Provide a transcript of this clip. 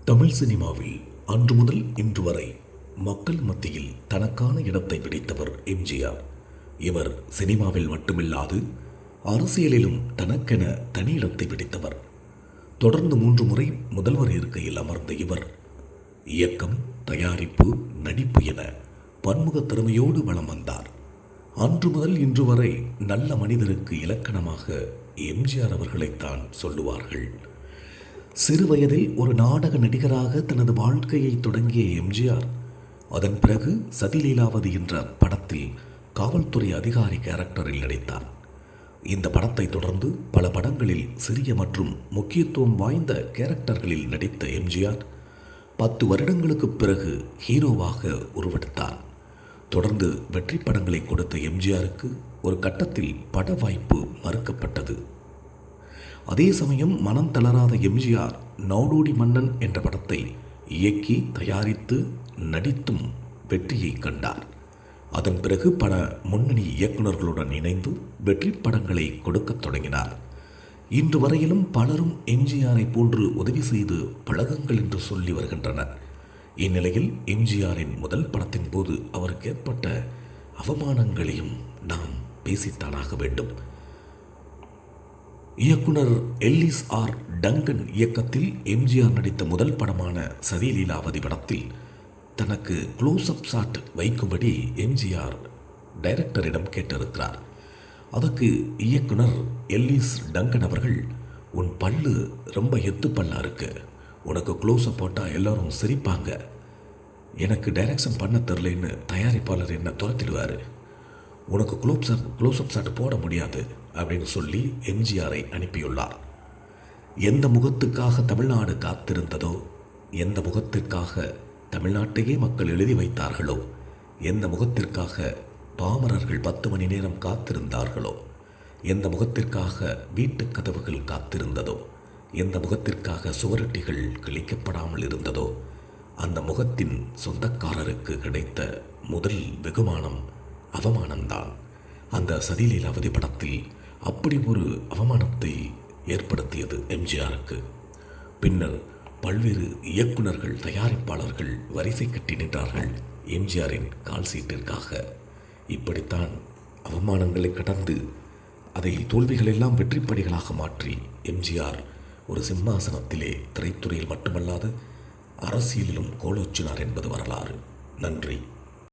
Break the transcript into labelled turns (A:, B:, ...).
A: தமிழ் சினிமாவில் அன்று முதல் இன்று வரை மக்கள் மத்தியில் தனக்கான இடத்தை பிடித்தவர் எம்ஜிஆர். இவர் சினிமாவில் மட்டுமில்லாது அரசியலிலும் தனக்கென தனி இடத்தை பிடித்தவர். தொடர்ந்து 3 முறை முதல்வர் இருக்கையில் அமர்ந்த இவர் இயக்கம், தயாரிப்பு, நடிப்பு என பன்முக திறமையோடு வலம் வந்தார். அன்று முதல் இன்று வரை நல்ல மனிதருக்கு இலக்கணமாக எம்ஜிஆர் அவர்களைத்தான் சொல்லுவார்கள். சிறு வயதில் ஒரு நாடக நடிகராக தனது வாழ்க்கையை தொடங்கிய எம்ஜிஆர் அதன் பிறகு சதிலீலாவதி என்ற படத்தில் காவல்துறை அதிகாரி கேரக்டரில் நடித்தார். இந்த படத்தை தொடர்ந்து பல படங்களில் சிறிய மற்றும் முக்கியத்துவம் வாய்ந்த கேரக்டர்களில் நடித்த எம்ஜிஆர் 10 வருடங்களுக்கு பிறகு ஹீரோவாக உருவெடுத்தார். தொடர்ந்து வெற்றி படங்களை கொடுத்த எம்ஜிஆருக்கு ஒரு கட்டத்தில் பட வாய்ப்பு மறுக்கப்பட்டது. அதே சமயம் மனம் தளராத எம்ஜிஆர் நாடோடி மன்னன் என்ற படத்தை இயக்கி, தயாரித்து, நடித்தும் வெற்றியை கண்டார். அதன் பிறகு பல முன்னணி இயக்குநர்களுடன் இணைந்து வெற்றி படங்களை கொடுக்கத் தொடங்கினார். இன்று வரையிலும் பலரும் எம்ஜிஆரை போன்று உதவி செய்து பழகுங்கள் என்று சொல்லி வருகின்றனர். இந்நிலையில் எம்ஜிஆரின் முதல் படத்தின் போது அவருக்கு ஏற்பட்ட அவமானங்களையும் நாம் பேசித்தானாக வேண்டும். இயக்குனர் எல்லிஸ் ஆர் டங்கன் இயக்கத்தில் எம்ஜிஆர் நடித்த முதல் படமான சதிலீலாவதி படத்தில் தனக்கு க்ளோஸ்அப் ஷாட் வைக்கும்படி எம்ஜிஆர் டைரக்டரிடம் கேட்டிருக்கிறார். அதற்கு இயக்குனர் எல்லிஸ் டங்கன் அவர்கள், உன் பல்லு ரொம்ப எத்து பல்லா இருக்கு, உனக்கு க்ளோஸ்அப் போட்டால் எல்லாரும் சிரிப்பாங்க, எனக்கு டைரக்ஷன் பண்ண தெரிலன்னு தயாரிப்பாளர் என்ன துரத்திடுவார், உனக்கு க்ளோஸ்அப் ஷாட் போட முடியாது அப்படின்னு சொல்லி எம்ஜிஆரை அனுப்பியுள்ளார். எந்த முகத்துக்காக தமிழ்நாடு காத்திருந்ததோ, எந்த முகத்திற்காக தமிழ்நாட்டையே மக்கள் எழுதி வைத்தார்களோ, எந்த முகத்திற்காக பாமரர்கள் 10 மணி நேரம் காத்திருந்தார்களோ, எந்த முகத்திற்காக வீட்டு கதவுகள் காத்திருந்ததோ, எந்த முகத்திற்காக சுவரொட்டிகள் கிழிக்கப்படாமல் இருந்ததோ, அந்த முகத்தின் சொந்தக்காரருக்கு கிடைத்த முதல் வெகுமானம் அவமானம்தான். அந்த சதிலீலாவதி படத்தில் அப்படி ஒரு அவமானத்தை ஏற்படுத்தியது எம்ஜிஆருக்கு. பின்னர் பல்வேறு இயக்குநர்கள், தயாரிப்பாளர்கள் வரிசை கட்டி நின்றார்கள் எம்ஜிஆரின் கால் சீட்டிற்காக. இப்படித்தான் அவமானங்களை கடந்து அதை தோல்விகளெல்லாம் வெற்றிப்படிகளாக மாற்றி எம்ஜிஆர் ஒரு சிம்மாசனத்திலே திரைத்துறையில் மட்டுமல்லாது அரசியலிலும் கோலோச்சினார் என்பது வரலாறு. நன்றி.